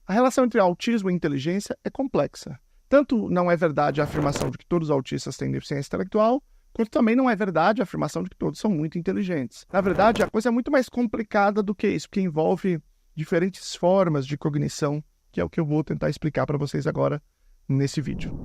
A relação entre autismo e inteligência é complexa. Tanto não é verdade a afirmação de que todos os autistas têm deficiência intelectual, quanto também não é verdade a afirmação de que todos são muito inteligentes. Na verdade, a coisa é muito mais complicada do que isso, porque envolve diferentes formas de cognição, que é o que eu vou tentar explicar para vocês agora nesse vídeo.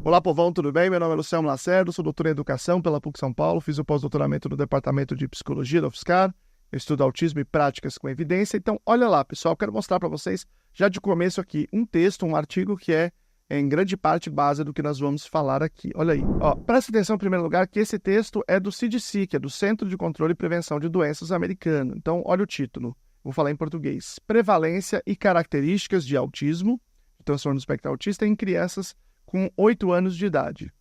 Olá, povão, tudo bem? Meu nome é Luciano Lacerdo, sou doutor em Educação pela PUC São Paulo, fiz o pós-doutoramento no Departamento de Psicologia da UFSCar, eu estudo autismo e práticas com evidência. Então, olha lá, pessoal, quero mostrar para vocês, já de começo aqui, um texto, um artigo que é em grande parte base do que nós vamos falar aqui. Olha aí. Ó, presta atenção, em primeiro lugar, que esse texto é do CDC, que é do Centro de Controle e Prevenção de Doenças americano. Então, olha o título, vou falar em português. Prevalência e características de autismo, transtorno do espectro autista, em crianças com 8 anos de idade.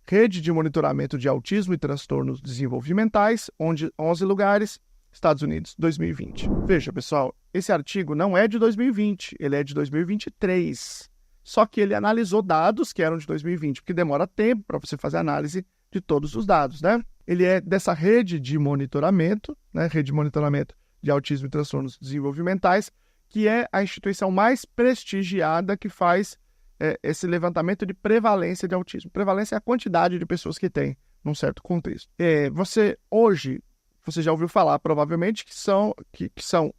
Rede de monitoramento de autismo e transtornos desenvolvimentais, onde 11 lugares, Estados Unidos, 2020. Veja, pessoal, esse artigo não é de 2020, ele é de 2023. Só que ele analisou dados que eram de 2020, porque demora tempo para você fazer análise de todos os dados, né? Ele é dessa rede de monitoramento, né? Rede de monitoramento de autismo e transtornos desenvolvimentais, que é a instituição mais prestigiada que faz esse levantamento de prevalência de autismo. Prevalência é a quantidade de pessoas que tem num certo contexto. Você já ouviu falar, provavelmente, que são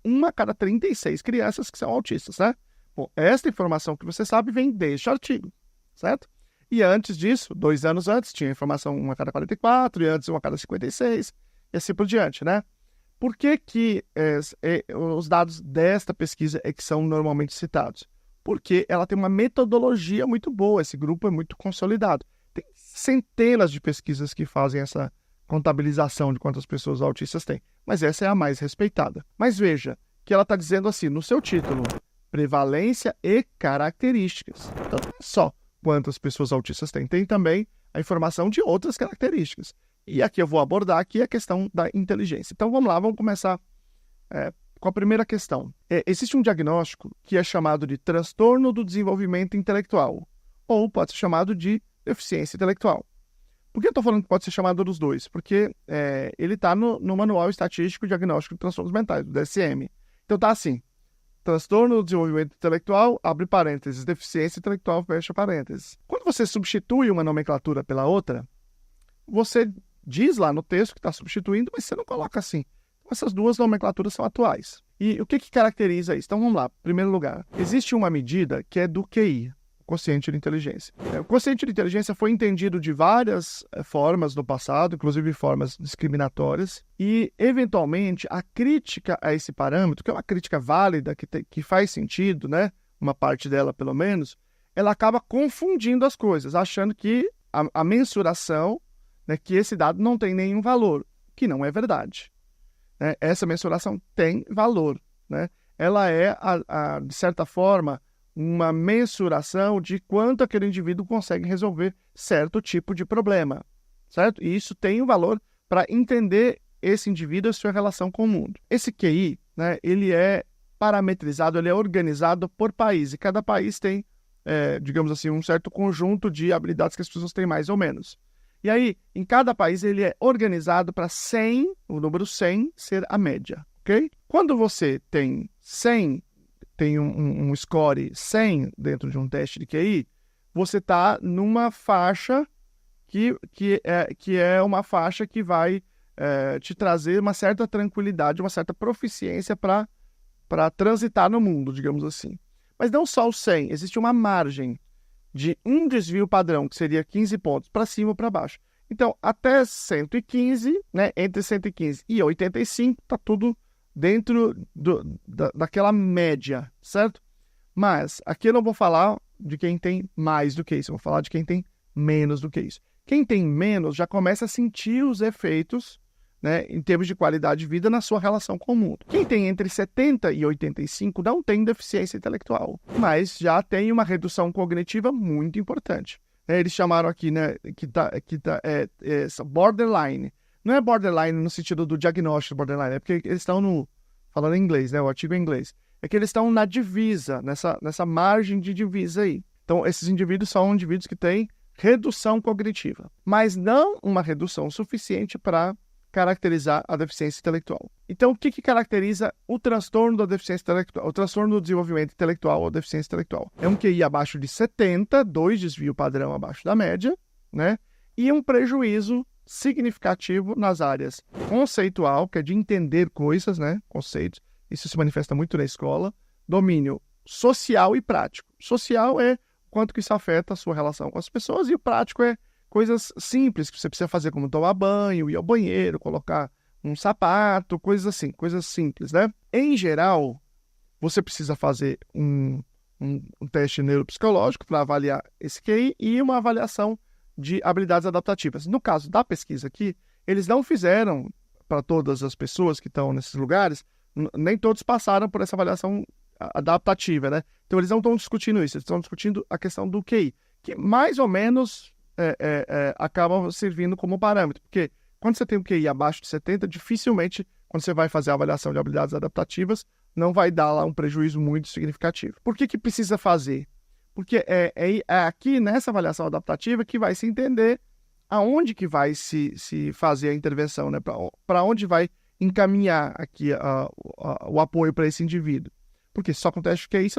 1 a cada 36 crianças que são autistas, né? Bom, esta informação que você sabe vem deste artigo, certo? E antes disso, 2 anos antes, tinha informação 1 a cada 44, e antes 1 a cada 56, e assim por diante, né? Por que os dados desta pesquisa é que são normalmente citados? Porque ela tem uma metodologia muito boa, esse grupo é muito consolidado. Tem centenas de pesquisas que fazem essa contabilização de quantas pessoas autistas tem, mas essa é a mais respeitada. Mas veja que ela está dizendo assim, no seu título, prevalência e características. Então, não é só quantas pessoas autistas tem também a informação de outras características. E aqui eu vou abordar aqui a questão da inteligência. Então, vamos lá, vamos começar com a primeira questão. Existe um diagnóstico que é chamado de transtorno do desenvolvimento intelectual, ou pode ser chamado de deficiência intelectual. Por que eu estou falando que pode ser chamado dos dois? Porque ele está no Manual Estatístico e Diagnóstico de Transtornos Mentais, do DSM. Então está assim, transtorno do desenvolvimento intelectual, abre parênteses, deficiência intelectual, fecha parênteses. Quando você substitui uma nomenclatura pela outra, você diz lá no texto que está substituindo, mas você não coloca assim. Essas duas nomenclaturas são atuais. E o que caracteriza isso? Então vamos lá. Em primeiro lugar, existe uma medida que é do QI, quociente de inteligência. O quociente de inteligência foi entendido de várias formas no passado, inclusive formas discriminatórias, e eventualmente a crítica a esse parâmetro, que é uma crítica válida, que faz sentido, né? Uma parte dela pelo menos, ela acaba confundindo as coisas, achando que a mensuração, né, que esse dado não tem nenhum valor, que não é verdade. Essa mensuração tem valor, né? Ela é, de certa forma, uma mensuração de quanto aquele indivíduo consegue resolver certo tipo de problema, certo? E isso tem um valor para entender esse indivíduo e a sua relação com o mundo. Esse QI, né, ele é parametrizado, ele é organizado por país, e cada país tem, digamos assim, um certo conjunto de habilidades que as pessoas têm mais ou menos. E aí, em cada país, ele é organizado para 100, o número 100 ser a média, ok? Quando você tem 100, tem um score 100 dentro de um teste de QI, você está numa faixa que é uma faixa que vai te trazer uma certa tranquilidade, uma certa proficiência para transitar no mundo, digamos assim. Mas não só o 100, existe uma margem de um desvio padrão, que seria 15 pontos, para cima ou para baixo. Então, até 115, né, entre 115 e 85, está tudo dentro daquela média, certo? Mas aqui eu não vou falar de quem tem mais do que isso, eu vou falar de quem tem menos do que isso. Quem tem menos já começa a sentir os efeitos, né, em termos de qualidade de vida na sua relação com o mundo. Quem tem entre 70 e 85 não tem deficiência intelectual, mas já tem uma redução cognitiva muito importante. Eles chamaram aqui, né, borderline. Não é borderline no sentido do diagnóstico borderline, é porque eles estão falando em inglês, né, o artigo é em inglês. É que eles estão na divisa, nessa margem de divisa aí. Então, esses indivíduos são indivíduos que têm redução cognitiva, mas não uma redução suficiente para caracterizar a deficiência intelectual. Então, o que caracteriza o transtorno da deficiência intelectual? O transtorno do desenvolvimento intelectual ou deficiência intelectual. É um QI abaixo de 70, 2 desvio padrão abaixo da média, né? E um prejuízo significativo nas áreas conceitual, que é de entender coisas, né? Conceitos. Isso se manifesta muito na escola. Domínio social e prático. Social é quanto que isso afeta a sua relação com as pessoas, e o prático é coisas simples que você precisa fazer, como tomar banho, ir ao banheiro, colocar um sapato, coisas assim, coisas simples, né? Em geral, você precisa fazer um teste neuropsicológico para avaliar esse QI e uma avaliação de habilidades adaptativas. No caso da pesquisa aqui, eles não fizeram para todas as pessoas que estão nesses lugares, nem todos passaram por essa avaliação adaptativa, né? Então, eles não estão discutindo isso, eles estão discutindo a questão do QI, que mais ou menos acaba servindo como parâmetro, porque quando você tem um QI abaixo de 70, dificilmente, quando você vai fazer a avaliação de habilidades adaptativas, não vai dar lá um prejuízo muito significativo. Por que precisa fazer? Porque é aqui nessa avaliação adaptativa que vai se entender aonde que vai se fazer a intervenção, né? Para onde vai encaminhar aqui o apoio para esse indivíduo. Porque só com o teste de QI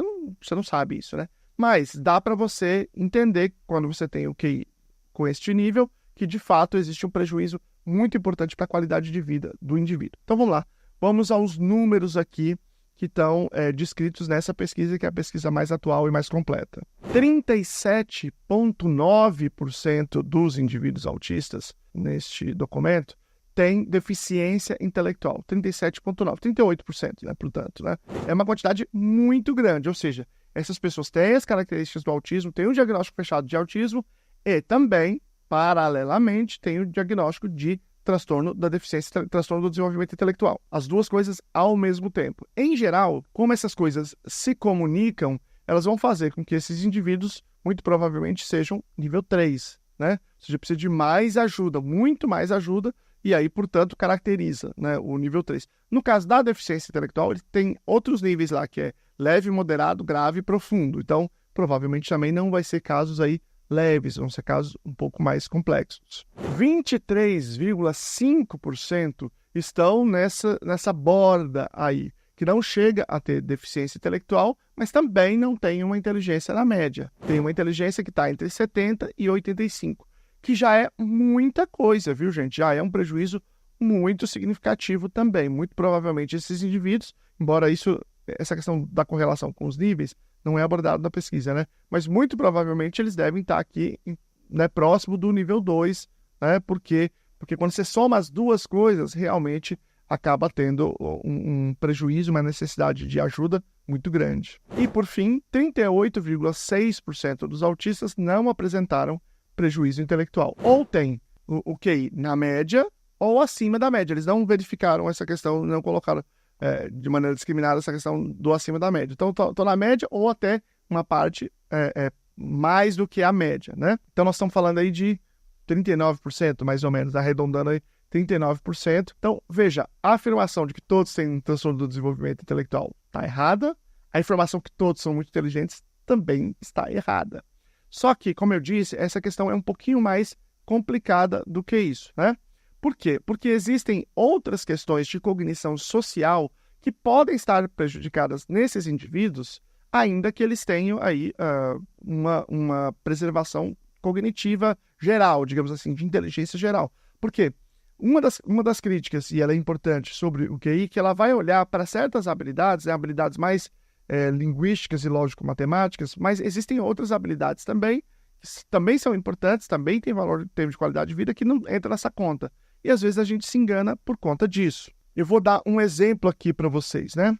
você não sabe isso, né? Mas dá para você entender, quando você tem o QI com este nível, que de fato existe um prejuízo muito importante para a qualidade de vida do indivíduo. Então vamos lá, vamos aos números aqui que estão descritos nessa pesquisa, que é a pesquisa mais atual e mais completa. 37,9% dos indivíduos autistas neste documento têm deficiência intelectual. 37,9%, 38%, né, portanto, né? É uma quantidade muito grande, ou seja, essas pessoas têm as características do autismo, têm um diagnóstico fechado de autismo e também, paralelamente, têm o diagnóstico de transtorno da deficiência, transtorno do desenvolvimento intelectual. As duas coisas ao mesmo tempo. Em geral, como essas coisas se comunicam, elas vão fazer com que esses indivíduos, muito provavelmente, sejam nível 3, né? Ou seja, precisa de mais ajuda, muito mais ajuda, e aí, portanto, caracteriza, né, o nível 3. No caso da deficiência intelectual, ele tem outros níveis lá, que é leve, moderado, grave e profundo. Então, provavelmente também não vai ser casos aí leves, vão ser casos um pouco mais complexos. 23,5% estão nessa borda aí, que não chega a ter deficiência intelectual, mas também não tem uma inteligência na média. Tem uma inteligência que está entre 70 e 85, que já é muita coisa, viu, gente? Já é um prejuízo muito significativo também. Muito provavelmente esses indivíduos, embora essa questão da correlação com os níveis não é abordado na pesquisa, né? Mas muito provavelmente eles devem estar aqui, né, próximo do nível 2, né? Porque quando você soma as duas coisas, realmente acaba tendo um prejuízo, uma necessidade de ajuda muito grande. E, por fim, 38,6% dos autistas não apresentaram prejuízo intelectual. Ou tem o QI na média ou acima da média. Eles não verificaram essa questão, não colocaram de maneira discriminada essa questão do acima da média. Então, estou na média ou até uma parte mais do que a média, né? Então, nós estamos falando aí de 39%, mais ou menos, arredondando aí 39%. Então, veja, a afirmação de que todos têm um transtorno do desenvolvimento intelectual está errada. A informação que todos são muito inteligentes também está errada. Só que, como eu disse, essa questão é um pouquinho mais complicada do que isso, né? Por quê? Porque existem outras questões de cognição social que podem estar prejudicadas nesses indivíduos, ainda que eles tenham aí uma preservação cognitiva geral, digamos assim, de inteligência geral. Por quê? Uma das críticas, e ela é importante sobre o QI, que ela vai olhar para certas habilidades, habilidades mais linguísticas e lógico-matemáticas, mas existem outras habilidades também, que também são importantes, também têm valor em termos de qualidade de vida, que não entra nessa conta. E às vezes a gente se engana por conta disso. Eu vou dar um exemplo aqui para vocês, né?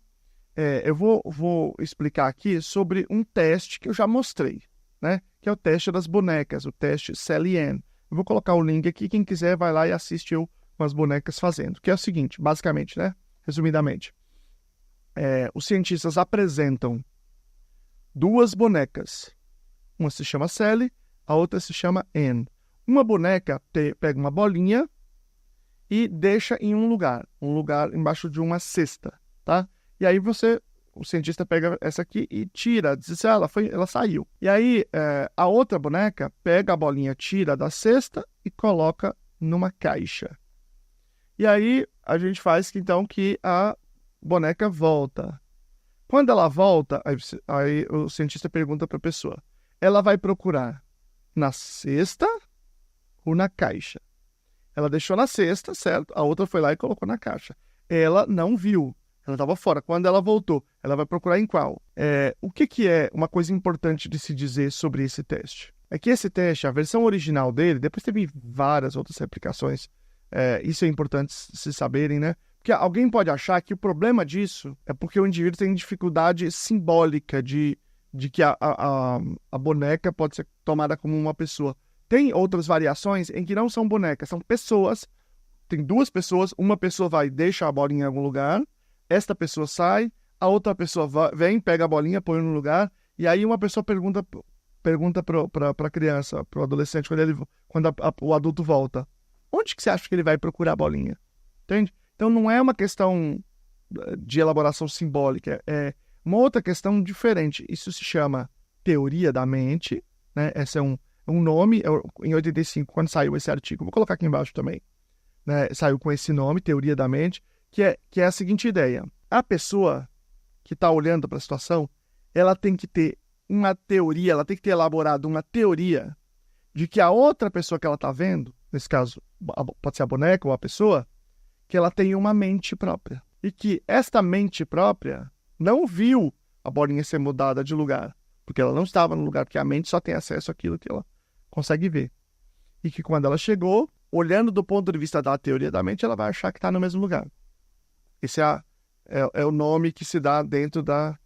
Eu vou explicar aqui sobre um teste que eu já mostrei, né? Que é o teste das bonecas, o teste Sally-Ann. Eu vou colocar o link aqui, quem quiser vai lá e assiste eu com as bonecas fazendo. Que é o seguinte, basicamente, né? Resumidamente. Os cientistas apresentam duas bonecas. Uma se chama Sally, a outra se chama Ann. Uma boneca pega uma bolinha e deixa em um lugar embaixo de uma cesta, tá? E aí o cientista pega essa aqui e tira, diz ela saiu. E aí a outra boneca pega a bolinha, tira da cesta e coloca numa caixa. E aí a gente faz então que a boneca volta. Quando ela volta, aí o cientista pergunta para a pessoa, ela vai procurar na cesta ou na caixa? Ela deixou na cesta, certo? A outra foi lá e colocou na caixa. Ela não viu. Ela estava fora. Quando ela voltou, ela vai procurar em qual? O que é uma coisa importante de se dizer sobre esse teste? É que esse teste, a versão original dele, depois teve várias outras replicações. Isso é importante se saberem, né? Porque alguém pode achar que o problema disso é porque o indivíduo tem dificuldade simbólica de que a boneca pode ser tomada como uma pessoa. Tem outras variações em que não são bonecas, são pessoas. Tem duas pessoas, uma pessoa vai e deixa a bolinha em algum lugar, esta pessoa sai, a outra pessoa vem, pega a bolinha, põe no lugar, e aí uma pessoa pergunta para a criança, para o adolescente, quando o adulto volta, onde que você acha que ele vai procurar a bolinha? Entende? Então não é uma questão de elaboração simbólica, é uma outra questão diferente. Isso se chama teoria da mente, né? Esse é um nome, em 85, quando saiu esse artigo, vou colocar aqui embaixo também, né? Saiu com esse nome, teoria da mente, que é a seguinte ideia. A pessoa que está olhando para a situação, ela tem que ter uma teoria, ela tem que ter elaborado uma teoria de que a outra pessoa que ela está vendo, nesse caso, pode ser a boneca ou a pessoa, que ela tem uma mente própria. E que esta mente própria não viu a bolinha ser mudada de lugar, porque ela não estava no lugar, porque a mente só tem acesso àquilo que ela consegue ver. E que quando ela chegou, olhando do ponto de vista da teoria da mente, ela vai achar que está no mesmo lugar. Esse é o nome que se dá dentro da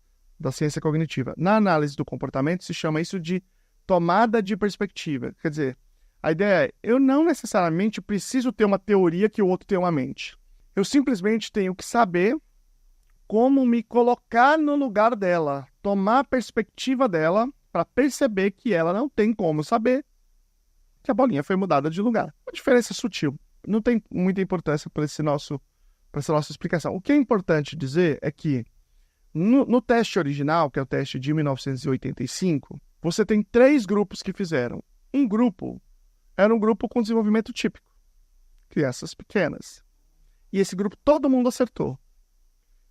ciência cognitiva. Na análise do comportamento, se chama isso de tomada de perspectiva. Quer dizer, a ideia é, eu não necessariamente preciso ter uma teoria que o outro tem uma mente. Eu simplesmente tenho que saber como me colocar no lugar dela, tomar a perspectiva dela para perceber que ela não tem como saber que a bolinha foi mudada de lugar. Uma diferença sutil. Não tem muita importância para essa nossa explicação. O que é importante dizer é que no teste original, que é o teste de 1985, você tem 3 grupos que fizeram. Um grupo era um grupo com desenvolvimento típico, crianças pequenas. E esse grupo todo mundo acertou,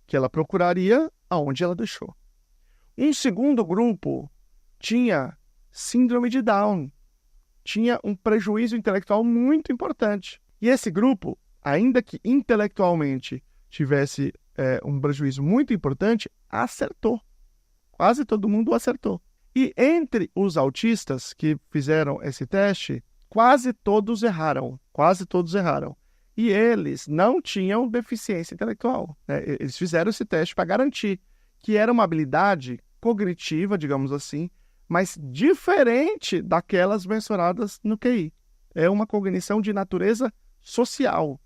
que ela procuraria aonde ela deixou. Um segundo grupo tinha síndrome de Down, tinha um prejuízo intelectual muito importante. E esse grupo, ainda que intelectualmente tivesse um prejuízo muito importante, acertou. Quase todo mundo acertou. E entre os autistas que fizeram esse teste, quase todos erraram. Quase todos erraram. E eles não tinham deficiência intelectual, né? Eles fizeram esse teste para garantir que era uma habilidade cognitiva, digamos assim, mas diferente daquelas mensuradas no QI. É uma cognição de natureza social,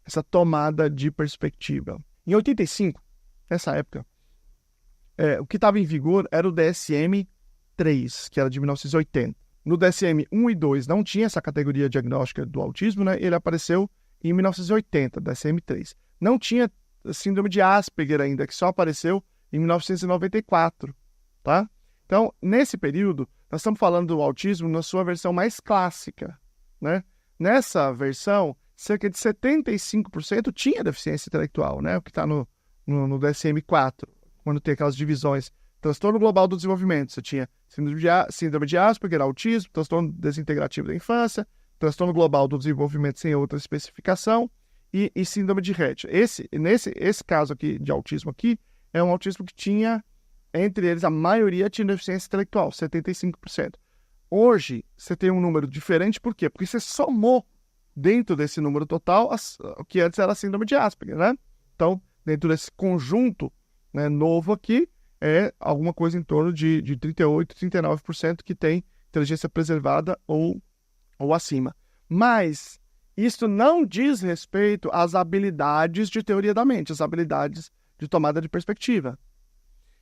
essa tomada de perspectiva. Em 85, nessa época, o que estava em vigor era o DSM-3, que era de 1980. No DSM-1 e 2 não tinha essa categoria diagnóstica do autismo, né? Ele apareceu em 1980, DSM-3. Não tinha síndrome de Asperger ainda, que só apareceu em 1994, tá? Então, nesse período, nós estamos falando do autismo na sua versão mais clássica, né? Nessa versão, cerca de 75% tinha deficiência intelectual, né? O que está no DSM-4, quando tem aquelas divisões. Transtorno global do desenvolvimento, você tinha síndrome de Asperger, autismo, transtorno desintegrativo da infância, transtorno global do desenvolvimento sem outra especificação e síndrome de Rett. Esse caso aqui de autismo aqui é um autismo que tinha, entre eles, a maioria tinha deficiência intelectual, 75%. Hoje, você tem um número diferente, por quê? Porque você somou dentro desse número total o que antes era a síndrome de Asperger, né? Então, dentro desse conjunto, né, novo aqui, é alguma coisa em torno de 38%, 39% que tem inteligência preservada ou acima. Mas isso não diz respeito às habilidades de teoria da mente, às habilidades de tomada de perspectiva.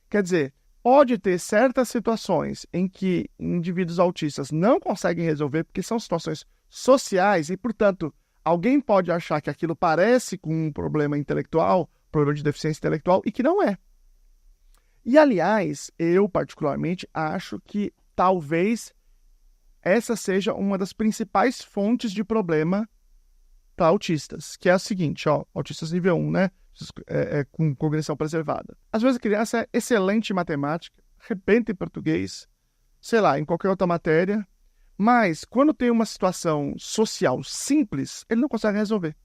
Quer dizer, pode ter certas situações em que indivíduos autistas não conseguem resolver porque são situações sociais e, portanto, alguém pode achar que aquilo parece com um problema intelectual, problema de deficiência intelectual, e que não é. E, aliás, eu particularmente acho que talvez essa seja uma das principais fontes de problema para autistas, que é a seguinte, ó, autistas nível 1, né? Com cognição preservada. Às vezes a criança é excelente em matemática, arrebenta em português, sei lá, em qualquer outra matéria, mas quando tem uma situação social simples, ele não consegue resolver.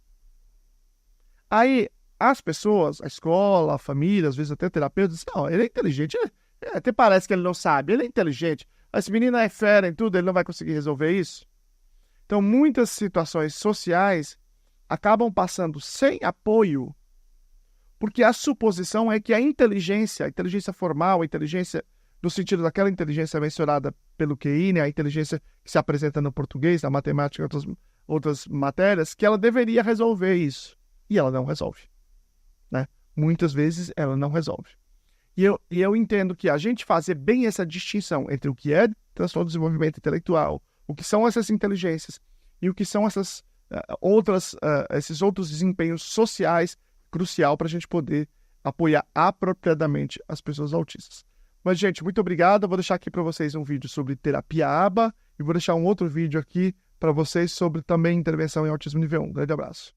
Aí as pessoas, a escola, a família, às vezes até terapeuta, dizem, não, ele é inteligente, até parece que ele não sabe, ele é inteligente, esse menino é fera em tudo, ele não vai conseguir resolver isso. Então, muitas situações sociais acabam passando sem apoio, porque a suposição é que a inteligência formal, a inteligência no sentido daquela inteligência mencionada pelo QI, né, a inteligência que se apresenta no português, na matemática e outras matérias, que ela deveria resolver isso. E ela não resolve. Né? Muitas vezes ela não resolve. E eu entendo que a gente fazer bem essa distinção entre o que é transtorno de desenvolvimento intelectual, o que são essas inteligências e o que são esses outros desempenhos sociais, crucial para a gente poder apoiar apropriadamente as pessoas autistas. Mas, gente, muito obrigado. Eu vou deixar aqui para vocês um vídeo sobre terapia ABA e vou deixar um outro vídeo aqui para vocês sobre também intervenção em autismo nível 1. Grande abraço.